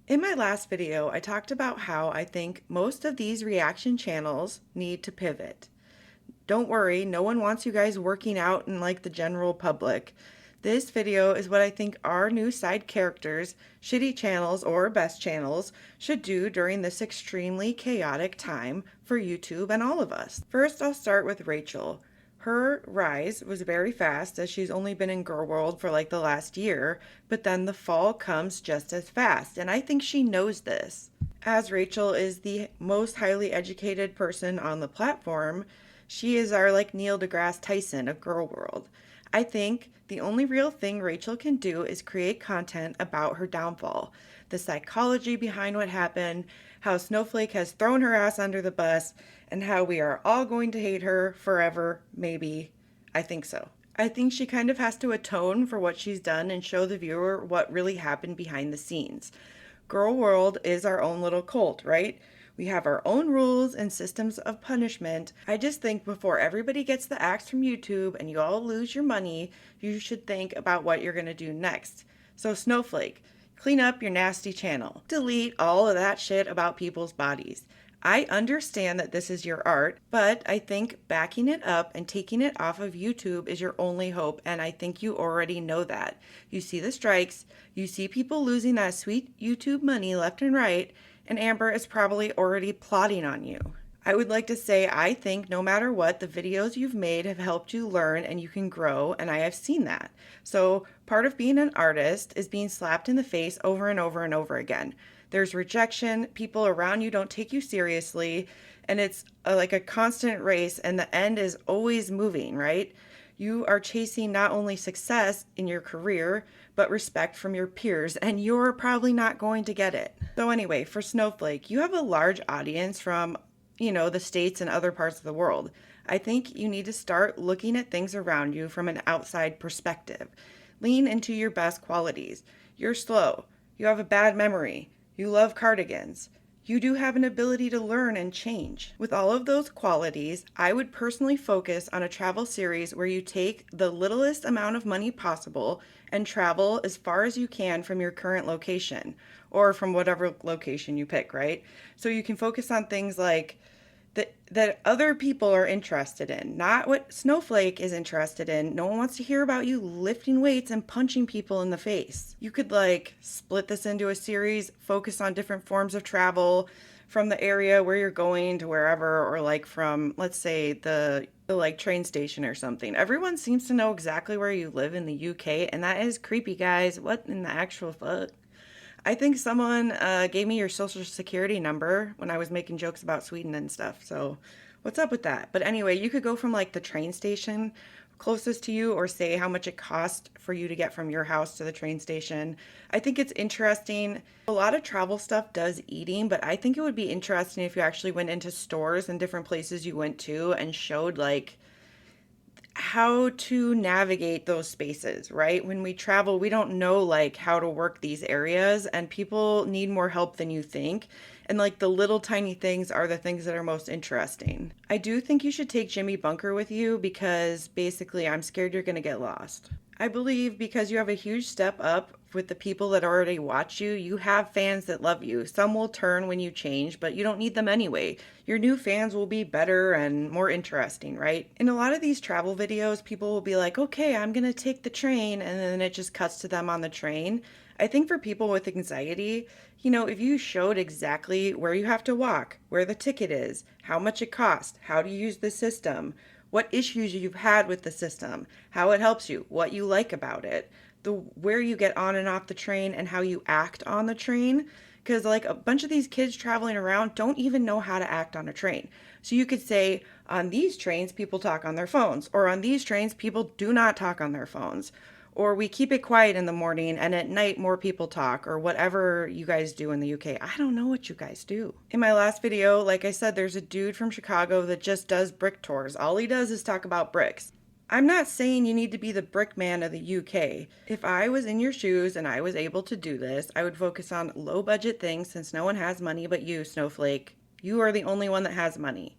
In my last video, I talked about how I think most of these reaction channels need to pivot. Don't worry, no one wants you guys working out in like the general public. This video is what I think our new side characters, shitty channels or best channels, should do during this extremely chaotic time for YouTube and all of us. First, I'll start with Rachel. Her rise was very fast as she's only been in Girl World for like the last year, but then the fall comes just as fast, and I think she knows this. As Rachel is the most highly educated person on the platform, she is our like Neil deGrasse Tyson of Girl World. I think the only real thing Rachel can do is create content about her downfall, the psychology behind what happened, how Snowflake has thrown her ass under the bus, and how we are all going to hate her forever, maybe. I think so. I think she kind of has to atone for what she's done and show the viewer what really happened behind the scenes. Girl World is our own little cult, right? We have our own rules and systems of punishment. I just think before everybody gets the axe from YouTube and you all lose your money, you should think about what you're going to do next. So, Snowflake, clean up your nasty channel. Delete all of that shit about people's bodies. I understand that this is your art, but I think backing it up and taking it off of YouTube is your only hope, and I think you already know that. You see the strikes, you see people losing that sweet YouTube money left and right, and Amber is probably already plotting on you. I would like to say I think no matter what, the videos you've made have helped you learn and you can grow, and I have seen that. So part of being an artist is being slapped in the face over and over and over again. There's rejection, people around you don't take you seriously, and it's like a constant race, and the end is always moving, right? You are chasing not only success in your career, but respect from your peers, and you're probably not going to get it. So anyway, for Snowflake, you have a large audience from, the States and other parts of the world. I think you need to start looking at things around you from an outside perspective. Lean into your best qualities. You're slow. You have a bad memory. You love cardigans. You do have an ability to learn and change. With all of those qualities, I would personally focus on a travel series where you take the littlest amount of money possible and travel as far as you can from your current location or from whatever location you pick, right? So you can focus on things like that other people are interested in, not what Snowflake is interested in. No one wants to hear about you lifting weights and punching people in the face. You could like split this into a series, focus on different forms of travel from the area where you're going to wherever, or like from, let's say, the like train station or something. Everyone seems to know exactly where you live in the UK, and that is creepy, guys. What in the actual fuck? I think someone gave me your social security number when I was making jokes about Sweden and stuff. So what's up with that? But anyway, you could go from like the train station closest to you or say how much it cost for you to get from your house to the train station. I think it's interesting. A lot of travel stuff does eating, but I think it would be interesting if you actually went into stores and different places you went to and showed like how to navigate those spaces, right? When we travel, we don't know like how to work these areas, and people need more help than you think. And like the little tiny things are the things that are most interesting. I do think you should take Jimmy Bunker with you because basically I'm scared you're going to get lost. I believe because you have a huge step up with the people that already watch you, you have fans that love you. Some will turn when you change, but you don't need them anyway. Your new fans will be better and more interesting, right? In a lot of these travel videos, people will be like, okay, I'm gonna take the train, and then it just cuts to them on the train. I think for people with anxiety, if you showed exactly where you have to walk, where the ticket is, how much it costs, how to use the system, what issues you've had with the system, how it helps you, what you like about it, where you get on and off the train, and how you act on the train. Because like a bunch of these kids traveling around don't even know how to act on a train. So you could say, on these trains, people talk on their phones, or on these trains, people do not talk on their phones. Or we keep it quiet in the morning and at night more people talk, or whatever you guys do in the UK. I don't know what you guys do. In my last video, like I said, there's a dude from Chicago that just does brick tours. All he does is talk about bricks. I'm not saying you need to be the brick man of the UK. If I was in your shoes and I was able to do this, I would focus on low budget things since no one has money but you, Snowflake. You are the only one that has money.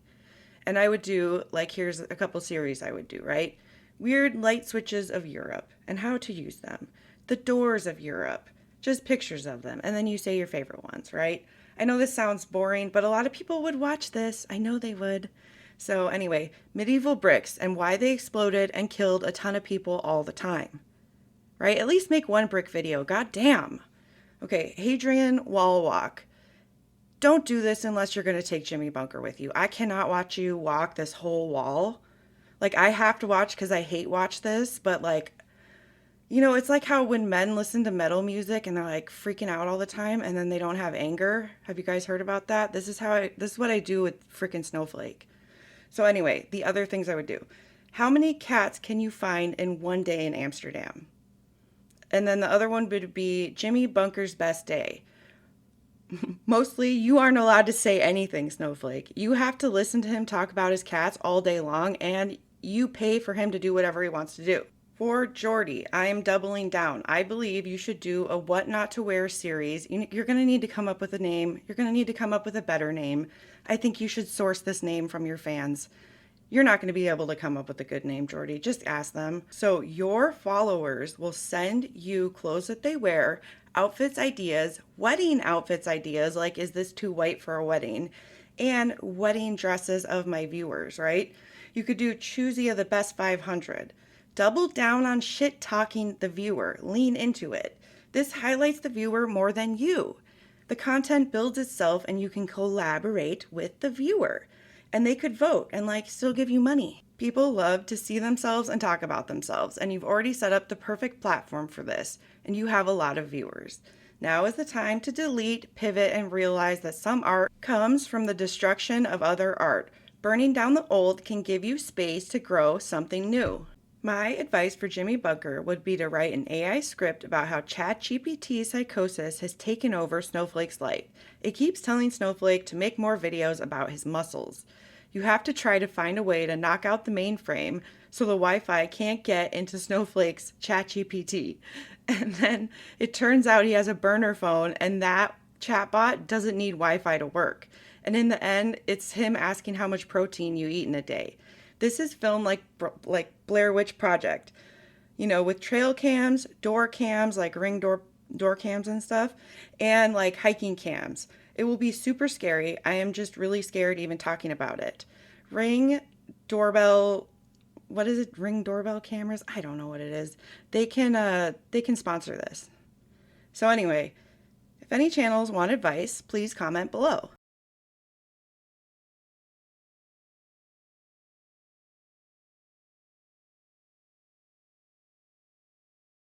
And I would do, like, here's a couple series I would do, right? Weird light switches of Europe and how to use them. The doors of Europe. Just pictures of them. And then you say your favorite ones, right? I know this sounds boring, but a lot of people would watch this. I know they would. So, anyway, medieval bricks and why they exploded and killed a ton of people all the time, right? At least make one brick video. God damn. Okay, Hadrian Wall Walk. Don't do this unless you're going to take Jimmy Bunker with you. I cannot watch you walk this whole wall. Like, I have to watch because I hate watch this, but like, it's like how when men listen to metal music and they're like freaking out all the time and then they don't have anger. Have you guys heard about that? This is what I do with freaking Snowflake. So anyway, the other things I would do. How many cats can you find in one day in Amsterdam? And then the other one would be Jimmy Bunker's best day. Mostly, you aren't allowed to say anything, Snowflake. You have to listen to him talk about his cats all day long, and you pay for him to do whatever he wants to do. For Jordy, I am doubling down. I believe you should do a what not to wear series. You're going to need to come up with a name. You're going to need to come up with a better name. I think you should source this name from your fans. You're not going to be able to come up with a good name, Jordy. Just ask them. So your followers will send you clothes that they wear, outfits ideas, wedding outfits ideas, like is this too white for a wedding, and wedding dresses of my viewers, right? You could do choosy of the best 500. Double down on shit talking the viewer. Lean into it. This highlights the viewer more than you. The content builds itself and you can collaborate with the viewer. And they could vote and still give you money. People love to see themselves and talk about themselves, and you've already set up the perfect platform for this, and you have a lot of viewers. Now is the time to delete, pivot, and realize that some art comes from the destruction of other art. Burning down the old can give you space to grow something new. My advice for Jimmy Bunker would be to write an AI script about how ChatGPT's psychosis has taken over Snowflake's life. It keeps telling Snowflake to make more videos about his muscles. You have to try to find a way to knock out the mainframe so the Wi-Fi can't get into Snowflake's ChatGPT. And then it turns out he has a burner phone and that chatbot doesn't need Wi-Fi to work. And in the end, it's him asking how much protein you eat in a day. This is filmed like Blair Witch Project, with trail cams, door cams, like ring door cams and stuff, and hiking cams. It will be super scary. I am just really scared even talking about it. Ring doorbell, what is it? Ring doorbell cameras? I don't know what it is. They can sponsor this. So anyway, if any channels want advice, please comment below.